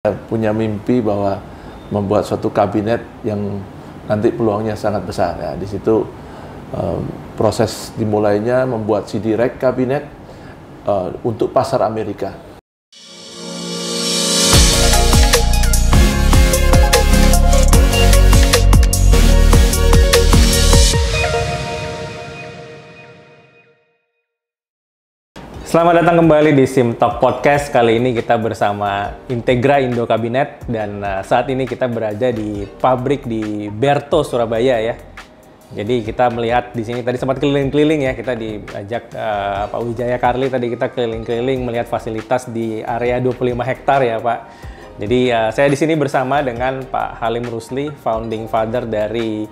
Saya punya mimpi bahwa membuat suatu kabinet yang nanti peluangnya sangat besar. Ya. Di situ proses dimulainya membuat CD rack kabinet untuk pasar Amerika. Selamat datang kembali di Simtalk Podcast. Kali ini kita bersama Integra Indo Kabinet dan saat ini kita berada di pabrik di Berto, Surabaya ya. Jadi kita melihat di sini tadi sempat keliling-keliling ya, kita diajak Pak Wijaya Karli tadi kita keliling-keliling melihat fasilitas di area 25 hektar ya Pak. Jadi saya di sini bersama dengan Pak Halim Rusli, founding father dari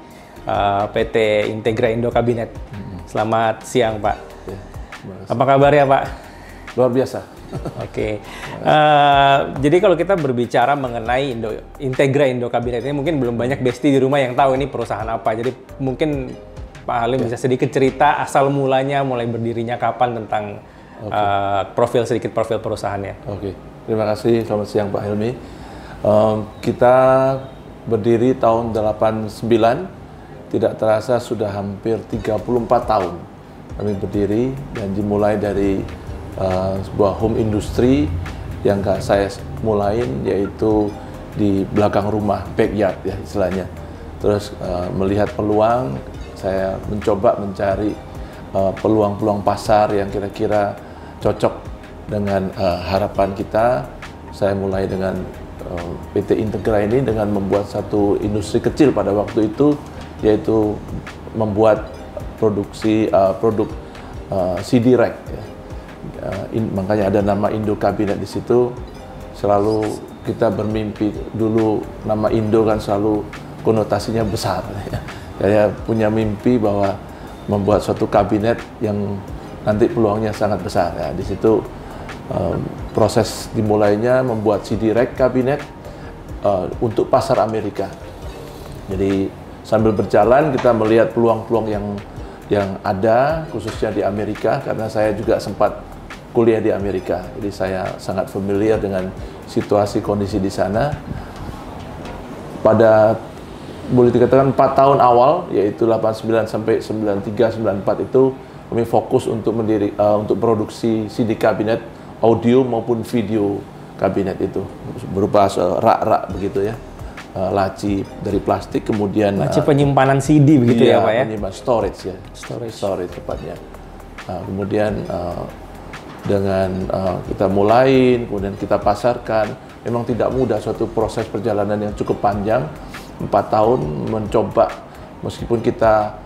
PT Integra Indo Kabinet. Selamat siang Pak. Apa kabar ya Pak? Luar biasa. Oke. Jadi kalau kita berbicara mengenai Integra Indo Kabinet ini mungkin belum banyak besti di rumah yang tahu ini perusahaan apa. Jadi mungkin Pak Halim bisa sedikit cerita asal mulanya, mulai berdirinya kapan tentang sedikit profil perusahaannya. Oke. Terima kasih. Selamat siang Pak Hilmi. Kita berdiri tahun 89. Tidak terasa sudah hampir 34 tahun. Kami berdiri dan dimulai dari sebuah home industry yang saya mulain, yaitu di belakang rumah, backyard ya istilahnya. Terus melihat peluang, saya mencoba mencari peluang-peluang pasar yang kira-kira cocok dengan harapan kita. Saya mulai dengan PT Integra ini dengan membuat satu industri kecil pada waktu itu, yaitu membuat produksi produk CD rack ya. Makanya ada nama Indo Kabinet di situ. Selalu kita bermimpi, dulu nama Indo kan selalu konotasinya besar ya. Saya punya mimpi bahwa membuat suatu kabinet yang nanti peluangnya sangat besar ya. Di situ proses dimulainya membuat CD rack kabinet untuk pasar Amerika. Jadi sambil berjalan kita melihat peluang-peluang yang ada, khususnya di Amerika, karena saya juga sempat kuliah di Amerika. Jadi saya sangat familiar dengan situasi kondisi di sana. Pada boleh dikatakan 4 tahun awal, yaitu 89 sampai 93, 94 itu kami fokus untuk untuk produksi CD kabinet audio maupun video kabinet itu berupa rak-rak begitu ya. Laci dari plastik, kemudian laci penyimpanan CD begitu ya Pak ya? Penyimpan storage ya, storage tepatnya. Kemudian dengan kita mulai, kemudian kita pasarkan. Memang tidak mudah, suatu proses perjalanan yang cukup panjang, 4 tahun mencoba, meskipun kita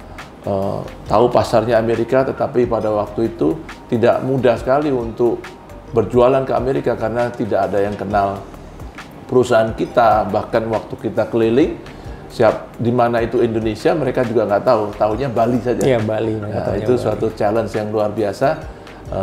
tahu pasarnya Amerika, tetapi pada waktu itu tidak mudah sekali untuk berjualan ke Amerika karena tidak ada yang kenal perusahaan kita. Bahkan waktu kita keliling, di mana itu Indonesia, mereka juga nggak tahu, taunya Bali saja. Iya, Bali. Itu suatu challenge yang luar biasa.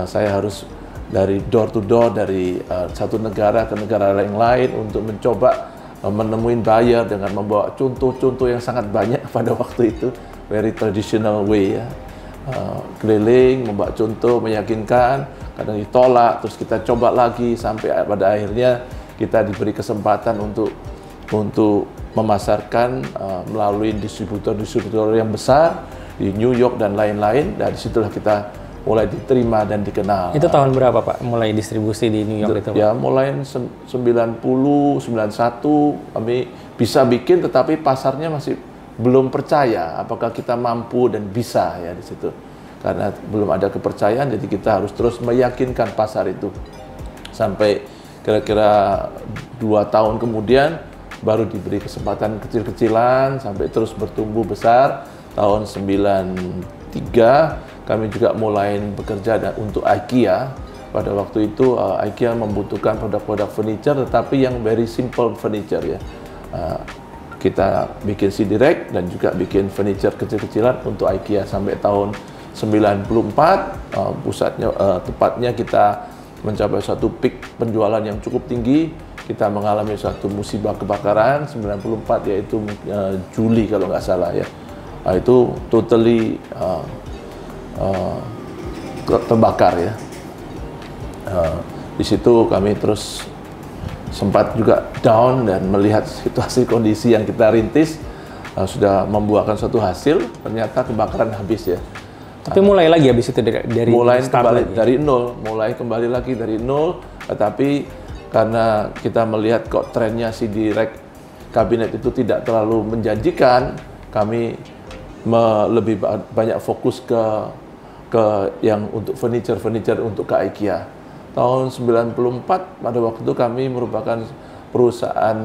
Saya harus dari door to door, dari satu negara ke negara yang lain untuk mencoba menemui buyer dengan membawa contoh-contoh yang sangat banyak pada waktu itu, very traditional way ya. Keliling, membawa contoh, meyakinkan, kadang ditolak, terus kita coba lagi sampai pada akhirnya kita diberi kesempatan untuk memasarkan melalui distributor-distributor yang besar di New York dan lain-lain. Dan disitulah kita mulai diterima dan dikenal. Itu tahun berapa Pak mulai distribusi di New York itu Pak? Ya mulai 90, 91 kami bisa bikin, tetapi pasarnya masih belum percaya apakah kita mampu dan bisa ya di situ. Karena belum ada kepercayaan, jadi kita harus terus meyakinkan pasar itu. Sampai kira-kira 2 tahun kemudian baru diberi kesempatan kecil-kecilan sampai terus bertumbuh besar. Tahun 93 kami juga mulai bekerja untuk IKEA. Pada waktu itu IKEA membutuhkan produk-produk furniture, tetapi yang very simple furniture ya. Kita bikin CD rack dan juga bikin furniture kecil-kecilan untuk IKEA sampai tahun 94 tepatnya kita mencapai suatu peak penjualan yang cukup tinggi. Kita mengalami suatu musibah kebakaran 94, yaitu Juli kalau nggak salah ya. Itu totally terbakar ya. Di situ kami terus sempat juga down dan melihat situasi kondisi yang kita rintis sudah membuahkan suatu hasil, ternyata kebakaran habis ya. Tapi mulai lagi habis itu dari mulai start kembali lagi dari nol, tetapi karena kita melihat kok trennya CD Rack kabinet itu tidak terlalu menjanjikan, kami lebih banyak fokus ke yang untuk furniture untuk ke IKEA. Tahun 94 pada waktu itu kami merupakan perusahaan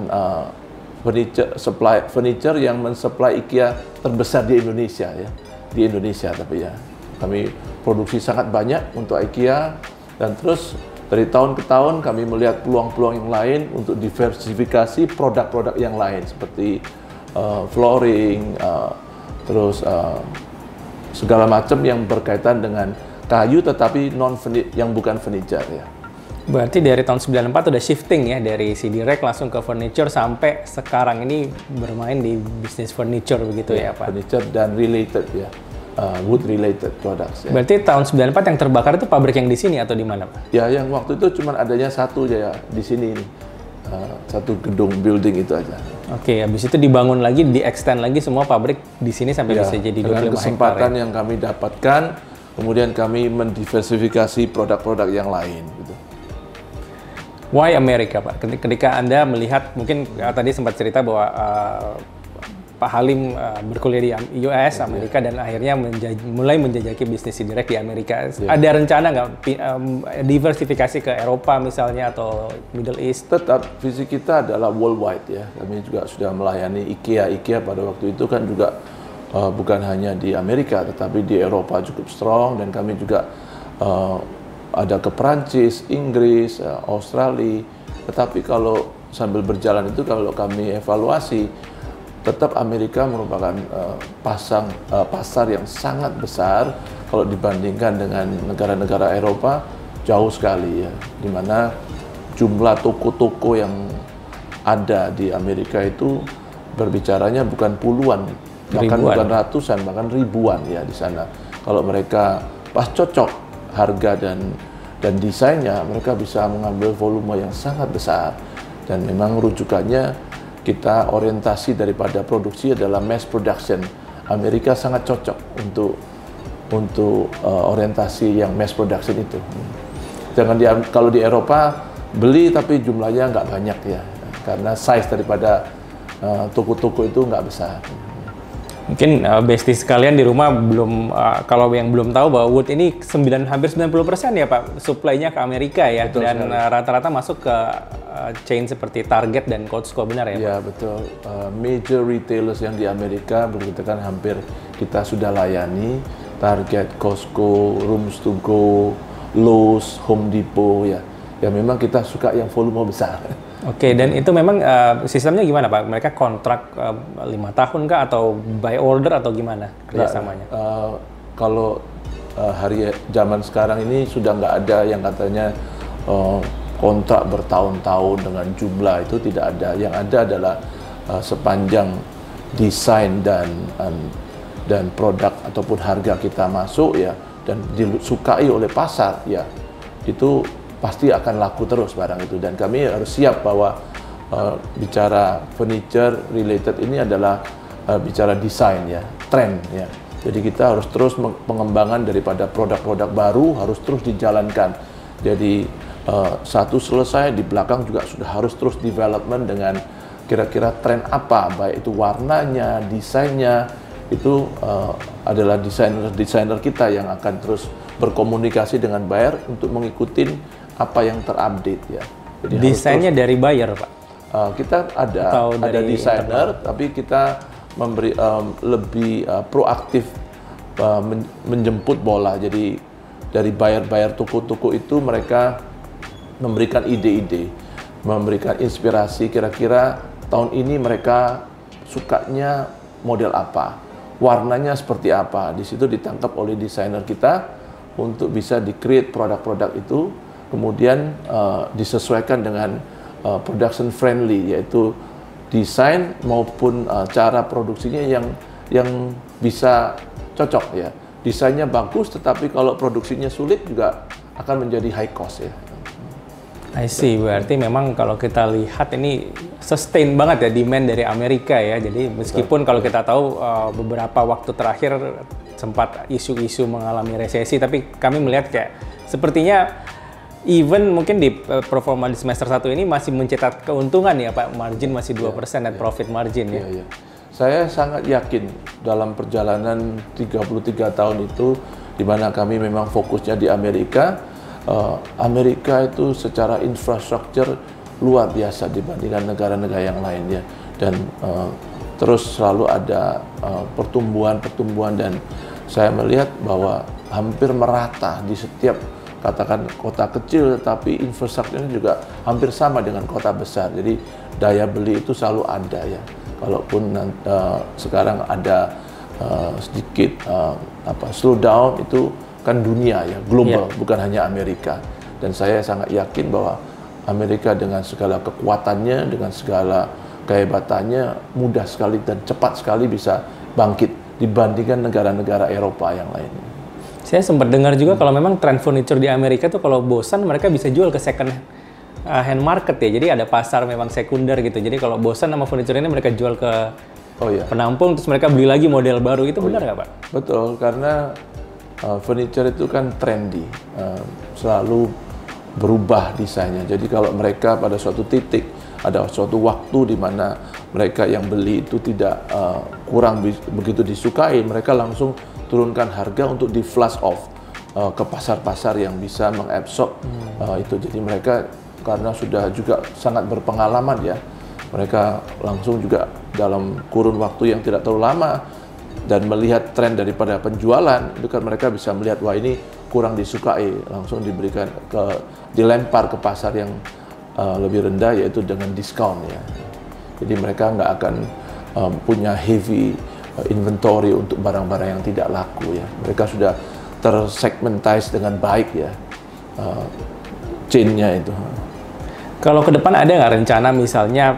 furniture yang mensuplai IKEA terbesar di Indonesia ya. Di Indonesia tapi ya. Kami produksi sangat banyak untuk IKEA, dan terus dari tahun ke tahun kami melihat peluang-peluang yang lain untuk diversifikasi produk-produk yang lain seperti flooring, terus segala macam yang berkaitan dengan kayu tetapi yang bukan furniture ya. Berarti dari tahun 94 udah shifting ya dari CD Rack langsung ke furniture sampai sekarang ini bermain di bisnis furniture begitu ya Pak? Furniture dan related ya, wood related products. Ya. Berarti tahun 94 yang terbakar itu pabrik yang di sini atau di mana Pak? Ya, yang waktu itu cuma adanya satu ya di sini, satu gedung building itu aja. Oke, habis itu dibangun lagi, di-extend lagi semua pabrik di sini sampai bisa jadi 25 hektar. Dengan kesempatan yang kami dapatkan, kemudian kami mendiversifikasi produk-produk yang lain. Gitu. Why Amerika, Pak? Ketika Anda melihat, mungkin tadi sempat cerita bahwa Pak Halim berkuliah di US, Amerika, dan akhirnya mulai menjajaki bisnis CD Rack di Amerika. Ada rencana nggak diversifikasi ke Eropa misalnya atau Middle East? Tetap visi kita adalah worldwide ya. Kami juga sudah melayani IKEA. IKEA pada waktu itu kan juga bukan hanya di Amerika, tetapi di Eropa cukup strong, dan kami juga ada ke Perancis, Inggris, Australia. Tetapi kalau sambil berjalan itu, kalau kami evaluasi, tetap Amerika merupakan pasar yang sangat besar kalau dibandingkan dengan negara-negara Eropa, jauh sekali ya. Di mana jumlah toko-toko yang ada di Amerika itu berbicaranya bukan puluhan, bahkan bukan ratusan, bahkan ribuan ya di sana. Kalau mereka pas cocok harga dan desainnya, mereka bisa mengambil volume yang sangat besar. Dan memang rujukannya kita orientasi daripada produksi adalah mass production. Amerika sangat cocok untuk orientasi yang mass production itu. Jangan kalau di Eropa beli tapi jumlahnya nggak banyak ya, karena size daripada toko-toko itu nggak besar. Mungkin besties sekalian di rumah belum, kalau yang belum tahu bahwa wood ini hampir 90% ya Pak, supply-nya ke Amerika ya. Betul, dan rata-rata masuk ke chain seperti Target dan Costco, benar ya Pak? Ya betul, major retailers yang di Amerika berkitakan hampir kita sudah layani, Target, Costco, Rooms to Go, Lowe's, Home Depot ya. Ya memang kita suka yang volume besar. Oke, dan itu memang sistemnya gimana Pak? Mereka kontrak 5 tahun kah atau by order atau gimana kerjasamanya? Kalau zaman sekarang ini sudah nggak ada yang katanya kontrak bertahun-tahun dengan jumlah, itu tidak ada. Yang ada adalah sepanjang desain dan produk ataupun harga kita masuk ya, dan disukai oleh pasar ya, itu pasti akan laku terus barang itu. Dan kami harus siap bahwa bicara furniture related ini adalah bicara desain ya, tren ya. Jadi kita harus terus pengembangan daripada produk-produk baru harus terus dijalankan. Jadi satu selesai, di belakang juga sudah harus terus development dengan kira-kira tren apa, baik itu warnanya, desainnya, itu adalah desainer kita yang akan terus berkomunikasi dengan buyer untuk mengikuti apa yang terupdate ya. Jadi desainnya dari buyer Pak? Kita ada desainer, tapi kita memberi lebih proaktif menjemput bola. Jadi dari buyer-buyer toko-toko itu mereka memberikan ide-ide, memberikan inspirasi, kira-kira tahun ini mereka sukanya model apa, warnanya seperti apa. Di situ ditangkap oleh desainer kita untuk bisa di-create produk-produk itu, kemudian disesuaikan dengan production friendly, yaitu desain maupun cara produksinya yang bisa cocok ya. Desainnya bagus, tetapi kalau produksinya sulit juga akan menjadi high cost ya. I see, berarti memang kalau kita lihat ini sustain banget ya demand dari Amerika ya. Jadi meskipun kalau kita tahu beberapa waktu terakhir sempat isu-isu mengalami resesi, tapi kami melihat kayak sepertinya even mungkin di performa di semester 1 ini masih mencetak keuntungan ya Pak, margin masih 2% dan profit margin ya. Iya. Saya sangat yakin dalam perjalanan 33 tahun itu, di mana kami memang fokusnya di Amerika. Amerika itu secara infrastruktur luar biasa dibandingkan negara-negara yang lain ya, dan terus selalu ada pertumbuhan dan saya melihat bahwa hampir merata di setiap katakan kota kecil, tetapi infrastrukturnya juga hampir sama dengan kota besar. Jadi daya beli itu selalu ada ya. Kalaupun sekarang ada sedikit slow down, itu kan dunia ya, global, bukan hanya Amerika. Dan saya sangat yakin bahwa Amerika dengan segala kekuatannya, dengan segala kehebatannya, mudah sekali dan cepat sekali bisa bangkit dibandingkan negara-negara Eropa yang lainnya. Saya sempat dengar juga kalau memang tren furniture di Amerika tuh kalau bosan mereka bisa jual ke second hand market ya. Jadi ada pasar memang sekunder gitu. Jadi kalau bosan sama furniture ini mereka jual ke penampung, terus mereka beli lagi model baru. Itu benar nggak Pak? Betul, karena furniture itu kan trendy, selalu berubah desainnya. Jadi kalau mereka pada suatu titik, ada suatu waktu di mana mereka yang beli itu tidak kurang begitu disukai, mereka langsung turunkan harga untuk di flash off ke pasar-pasar yang bisa mengabsorb itu. Jadi mereka karena sudah juga sangat berpengalaman ya, mereka langsung juga dalam kurun waktu yang tidak terlalu lama dan melihat tren daripada penjualan itu kan, mereka bisa melihat wah ini kurang disukai, langsung dilempar ke pasar yang lebih rendah, yaitu dengan diskon ya. Jadi mereka nggak akan punya heavy inventory untuk barang-barang yang tidak laku ya. Mereka sudah tersegmentise dengan baik ya, chain-nya itu. Kalau ke depan ada nggak rencana misalnya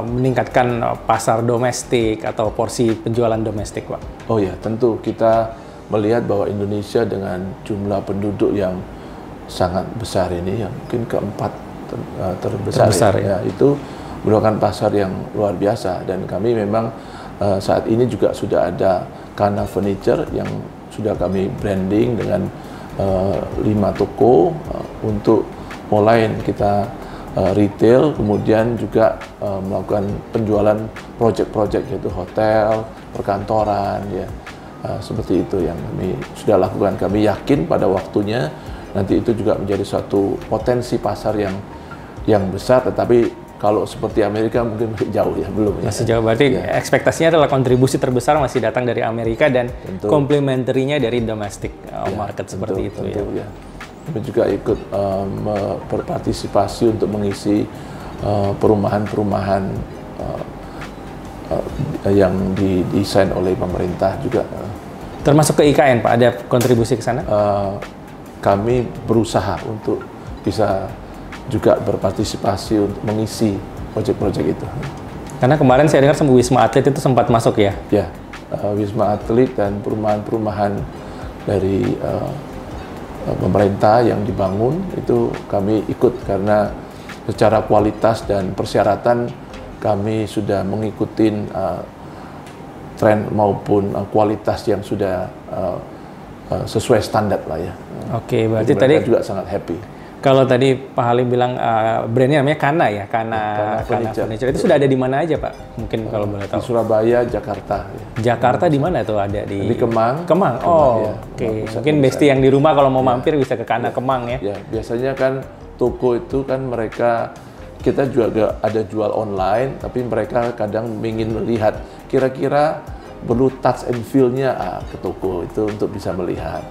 meningkatkan pasar domestik atau porsi penjualan domestik, Pak? Oh ya, tentu kita melihat bahwa Indonesia dengan jumlah penduduk yang sangat besar ini, yang mungkin keempat terbesar ya, itu merupakan pasar yang luar biasa. Dan kami memang saat ini juga sudah ada Kana Furniture yang sudah kami branding dengan 5 toko untuk mulai kita retail, kemudian juga melakukan penjualan project-project yaitu hotel, perkantoran ya, seperti itu yang kami sudah lakukan. Kami yakin pada waktunya nanti itu juga menjadi suatu potensi pasar yang besar, tetapi kalau seperti Amerika mungkin masih jauh ya, belum ya. Masih jauh, berarti ekspektasinya adalah kontribusi terbesar masih datang dari Amerika dan komplementerinya dari domestic market seperti itu ya. Kami juga ikut berpartisipasi untuk mengisi perumahan-perumahan yang didesain oleh pemerintah juga. Termasuk ke IKN, Pak, ada kontribusi ke sana? Kami berusaha untuk bisa juga berpartisipasi untuk mengisi proyek-proyek itu. Karena kemarin saya dengar sama Wisma Atlet itu sempat masuk ya? Ya, Wisma Atlet dan perumahan-perumahan dari pemerintah yang dibangun itu kami ikut, karena secara kualitas dan persyaratan kami sudah mengikuti tren maupun kualitas yang sudah sesuai standar lah ya. Oke, berarti jadi tadi juga sangat happy. Kalau tadi Pak Halim bilang brandnya namanya Kana ya, Kana Furniture. Itu sudah ada di mana aja, Pak? Mungkin kalau boleh tahu. Di Surabaya, Jakarta. Ya. Jakarta di mana tuh ada di Kemang. Kemang. Oh, oke. Mungkin Besti yang di rumah kalau mau mampir bisa ke Kana Kemang ya. Ya, biasanya kan toko itu kan mereka, kita juga ada jual online, tapi mereka kadang ingin melihat kira-kira perlu touch and feel-nya ke toko itu untuk bisa melihat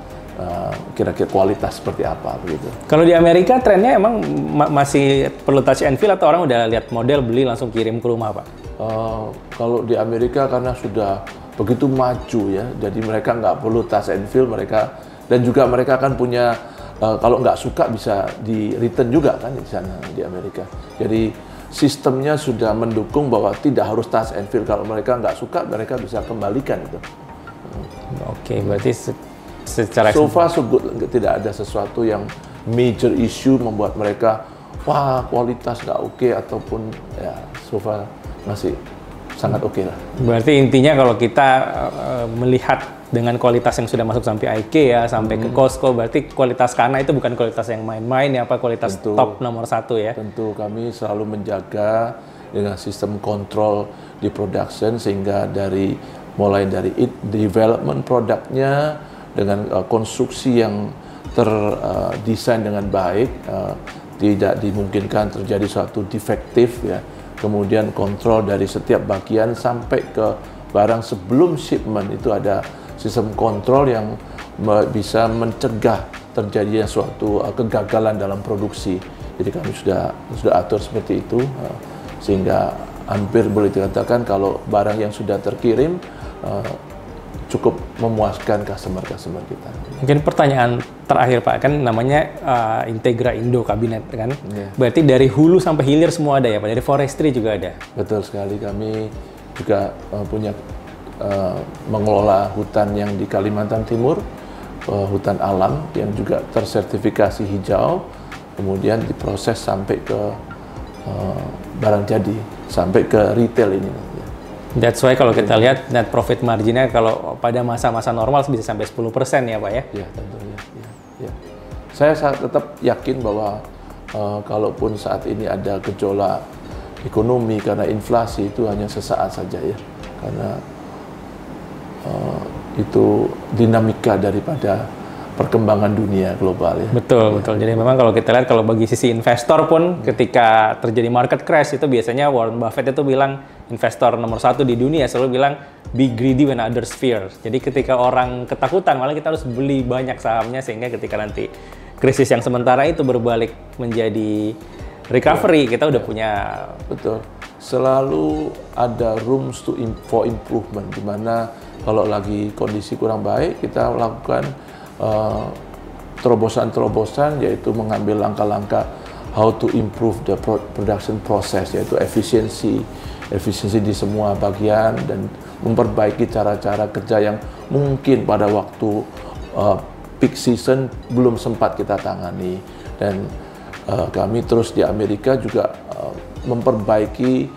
kira-kira kualitas seperti apa begitu. Kalau di Amerika trennya emang masih perlu touch and feel atau orang udah lihat model beli langsung kirim ke rumah, Pak? Kalau di Amerika karena sudah begitu maju ya, jadi mereka nggak perlu touch and feel mereka, dan juga mereka kan punya kalau nggak suka bisa di return juga kan di sana di Amerika. Jadi sistemnya sudah mendukung bahwa tidak harus touch and feel. Kalau mereka nggak suka mereka bisa kembalikan itu. Oke, berarti secara so far so good, tidak ada sesuatu yang major issue membuat mereka wah kualitas nggak oke ataupun ya so far masih sangat oke lah. Berarti intinya kalau kita melihat dengan kualitas yang sudah masuk sampai IKEA, sampai ke Costco, berarti kualitas Kana itu bukan kualitas yang main-main ya, apa kualitas Tentu. top nomor 1 ya? Tentu kami selalu menjaga dengan sistem kontrol di production, sehingga mulai dari development produknya dengan konstruksi yang terdesain dengan baik, tidak dimungkinkan terjadi suatu defektif ya. Kemudian kontrol dari setiap bagian sampai ke barang sebelum shipment itu ada sistem kontrol yang bisa mencegah terjadinya suatu kegagalan dalam produksi. Jadi kami sudah atur seperti itu, sehingga hampir boleh dikatakan kalau barang yang sudah terkirim cukup memuaskan customer kita. Mungkin pertanyaan terakhir Pak, kan namanya Integra Indo Kabinet kan? Yeah. Berarti dari hulu sampai hilir semua ada ya Pak? Dari forestry juga ada? Betul sekali, kami juga punya mengelola hutan yang di Kalimantan Timur, hutan alam yang juga tersertifikasi hijau, kemudian diproses sampai ke barang jadi, sampai ke retail ini. That's why kalau kita lihat net profit marginnya kalau pada masa-masa normal bisa sampai 10% ya Pak ya? Ya tentunya. Ya. Saya tetap yakin bahwa kalaupun saat ini ada gejolak ekonomi karena inflasi, itu hanya sesaat saja ya. Karena itu dinamika daripada perkembangan dunia global ya. Betul. Jadi memang kalau kita lihat, kalau bagi sisi investor pun ketika terjadi market crash itu biasanya Warren Buffett itu bilang, investor nomor 1 di dunia selalu bilang be greedy when others fear. Jadi ketika orang ketakutan malah kita harus beli banyak sahamnya, sehingga ketika nanti krisis yang sementara itu berbalik menjadi recovery, kita udah punya. Betul. Selalu ada rooms for improvement, di mana kalau lagi kondisi kurang baik kita melakukan terobosan-terobosan, yaitu mengambil langkah-langkah how to improve the production process, yaitu efisiensi di semua bagian, dan memperbaiki cara-cara kerja yang mungkin pada waktu peak season belum sempat kita tangani. Dan kami terus di Amerika juga memperbaiki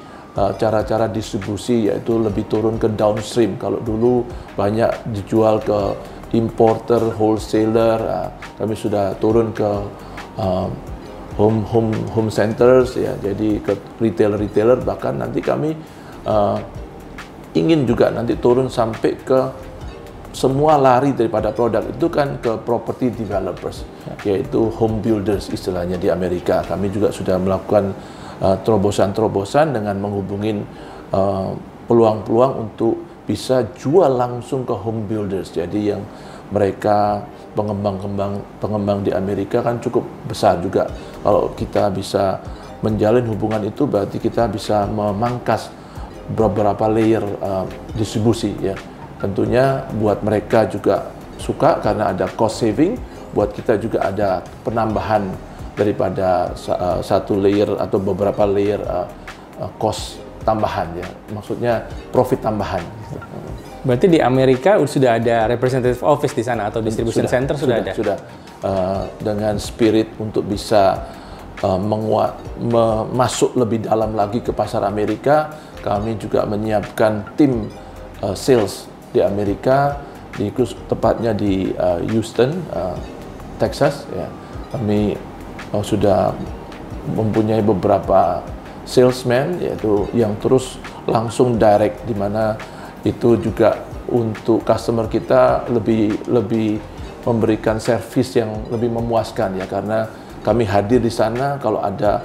cara-cara distribusi, yaitu lebih turun ke downstream. Kalau dulu banyak dijual ke importer, wholesaler, kami sudah turun ke home centers ya, jadi ke retailer, bahkan nanti kami ingin juga nanti turun sampai ke semua lari daripada produk itu kan ke property developers, yaitu home builders istilahnya di Amerika. Kami juga sudah melakukan terobosan-terobosan dengan menghubungin peluang-peluang untuk bisa jual langsung ke home builders. Jadi yang mereka pengembang di Amerika kan cukup besar juga. Kalau kita bisa menjalin hubungan itu, berarti kita bisa memangkas beberapa layer distribusi ya. Tentunya buat mereka juga suka karena ada cost saving, buat kita juga ada penambahan daripada satu layer atau beberapa layer cost tambahan ya. Maksudnya profit tambahan. Berarti di Amerika sudah ada representative office di sana atau distribution center sudah ada? Sudah. Dengan spirit untuk bisa masuk lebih dalam lagi ke pasar Amerika, kami juga menyiapkan tim sales di Amerika, tepatnya di Houston, Texas. Ya. Kami sudah mempunyai beberapa salesman, yaitu yang terus langsung direct, di mana itu juga untuk customer kita lebih memberikan service yang lebih memuaskan ya, karena kami hadir di sana. Kalau ada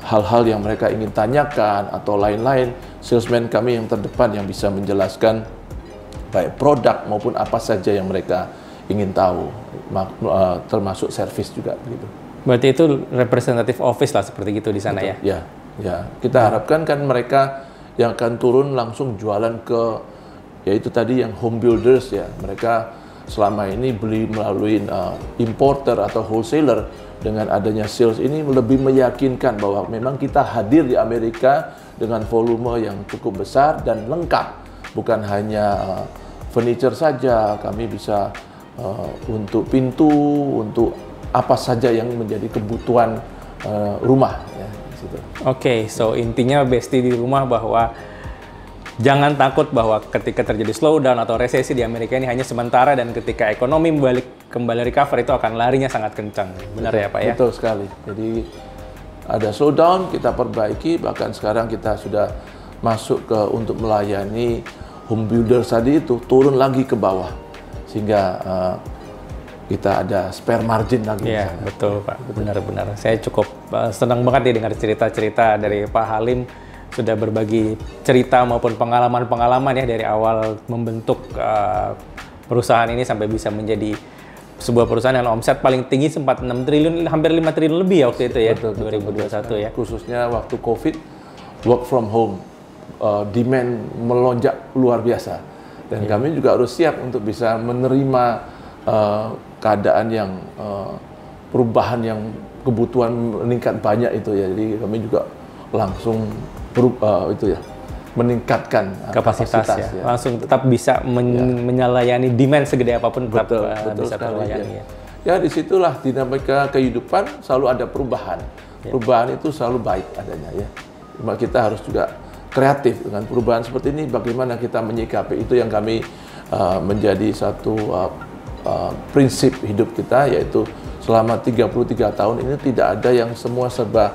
hal-hal yang mereka ingin tanyakan atau lain-lain, salesman kami yang terdepan yang bisa menjelaskan baik produk maupun apa saja yang mereka ingin tahu, termasuk service juga begitu. Berarti itu representative office lah seperti gitu di sana. Betul. Ya. Kita harapkan kan mereka yang akan turun langsung jualan ke, yaitu tadi yang home builders ya. Mereka selama ini beli melalui importer atau wholesaler. Dengan adanya sales ini lebih meyakinkan bahwa memang kita hadir di Amerika dengan volume yang cukup besar dan lengkap. Bukan hanya furniture saja, kami bisa untuk pintu, untuk apa saja yang menjadi kebutuhan rumah ya di situ. Oke, so intinya Besti di rumah bahwa jangan takut bahwa ketika terjadi slowdown atau resesi di Amerika ini hanya sementara, dan ketika ekonomi kembali recover itu akan larinya sangat kencang. Benar ya Pak ya? Betul sekali. Jadi ada slowdown, kita perbaiki, bahkan sekarang kita sudah masuk untuk melayani home builder tadi itu turun lagi ke bawah, sehingga kita ada spare margin lagi. Iya, betul Pak, benar-benar. Saya cukup senang banget nih dengar cerita-cerita dari Pak Halim, sudah berbagi cerita maupun pengalaman-pengalaman ya dari awal membentuk perusahaan ini sampai bisa menjadi sebuah perusahaan yang omset paling tinggi sempat 6 triliun, hampir 5 triliun lebih ya waktu itu ya, betul, 2021 ya. Khususnya waktu COVID, work from home, demand melonjak luar biasa. Dan kami juga harus siap untuk bisa menerima keadaan yang perubahan yang kebutuhan meningkat banyak itu ya. Jadi kami juga langsung meningkatkan kapasitas ya. Langsung tetap bisa menyelayani demand segede apapun, tetap bisa terlayani ya. Ya disitulah dinamika kehidupan, selalu ada perubahan. Perubahan itu selalu baik adanya ya. Cuma kita harus juga kreatif dengan perubahan seperti ini. Bagaimana kita menyikapi itu yang kami menjadi satu prinsip hidup kita, yaitu selama 33 tahun ini tidak ada yang semua serba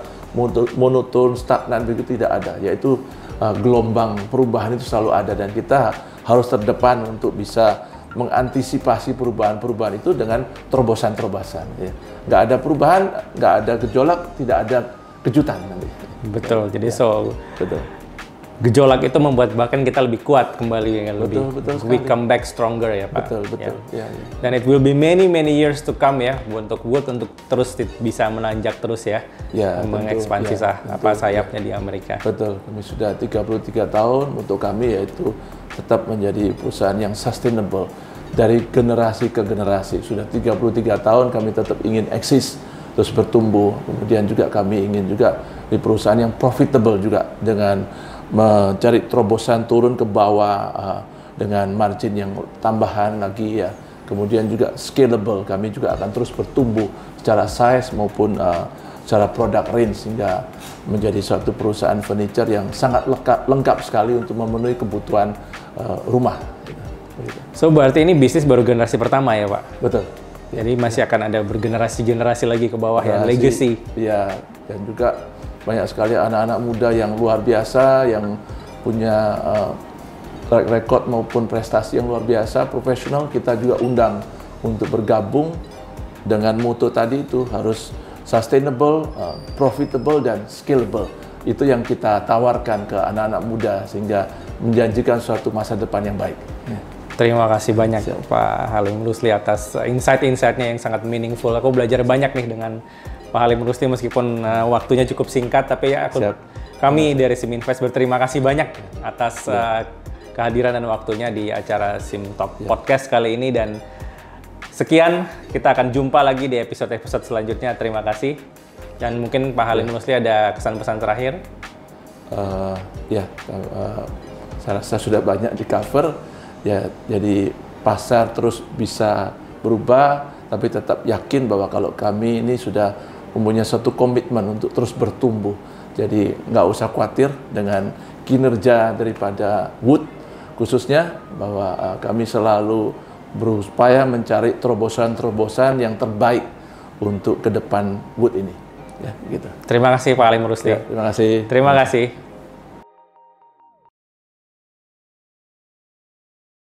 monoton, stagnan, begitu tidak ada. Yaitu gelombang perubahan itu selalu ada, dan kita harus terdepan untuk bisa mengantisipasi perubahan-perubahan itu dengan terobosan-terobosan. Ya. Nggak ada perubahan, nggak ada gejolak, tidak ada kejutan nanti. Betul, jadi betul. Gejolak itu membuat bahkan kita lebih kuat kembali, betul we come back stronger ya Pak. Betul. Ya. Dan it will be many years to come ya untuk Wood untuk terus bisa menanjak terus ya, mengekspansi sayapnya di Amerika. Betul, kami sudah 33 tahun, untuk kami yaitu tetap menjadi perusahaan yang sustainable dari generasi ke generasi. Sudah 33 tahun kami tetap ingin eksis, terus bertumbuh. Kemudian juga kami ingin juga di perusahaan yang profitable juga, dengan mencari terobosan turun ke bawah dengan margin yang tambahan lagi ya. Kemudian juga scalable, kami juga akan terus bertumbuh secara size maupun secara product range, sehingga menjadi suatu perusahaan furniture yang sangat lengkap sekali untuk memenuhi kebutuhan rumah. So berarti ini bisnis baru generasi pertama ya Pak? Betul. Jadi masih akan ada bergenerasi-generasi lagi ke bawah ya, legacy. Ya, dan juga banyak sekali anak-anak muda yang luar biasa, yang punya track record maupun prestasi yang luar biasa, profesional. Kita juga undang untuk bergabung dengan moto tadi itu, harus sustainable, profitable, dan scalable. Itu yang kita tawarkan ke anak-anak muda, sehingga menjanjikan suatu masa depan yang baik. Terima kasih banyak Pak Halim Rusli atas insight-insightnya yang sangat meaningful. Aku belajar banyak nih dengan Pak Halim Rusli, meskipun waktunya cukup singkat, tapi ya kami dari SIM Invest berterima kasih banyak atas kehadiran dan waktunya di acara SIM Talk Podcast kali ini. Dan sekian, kita akan jumpa lagi di episode-episode selanjutnya. Terima kasih. Dan mungkin Pak Halim Rusli ada kesan-pesan terakhir? Saya rasa sudah banyak di cover. Ya, jadi pasar terus bisa berubah, tapi tetap yakin bahwa kalau kami ini sudah mempunyai satu komitmen untuk terus bertumbuh. Jadi nggak usah khawatir dengan kinerja daripada Wood, khususnya bahwa kami selalu berupaya mencari terobosan-terobosan yang terbaik untuk ke depan Wood ini. Ya, gitu. Terima kasih Pak Halim Rusli. Ya, terima kasih. Terima kasih.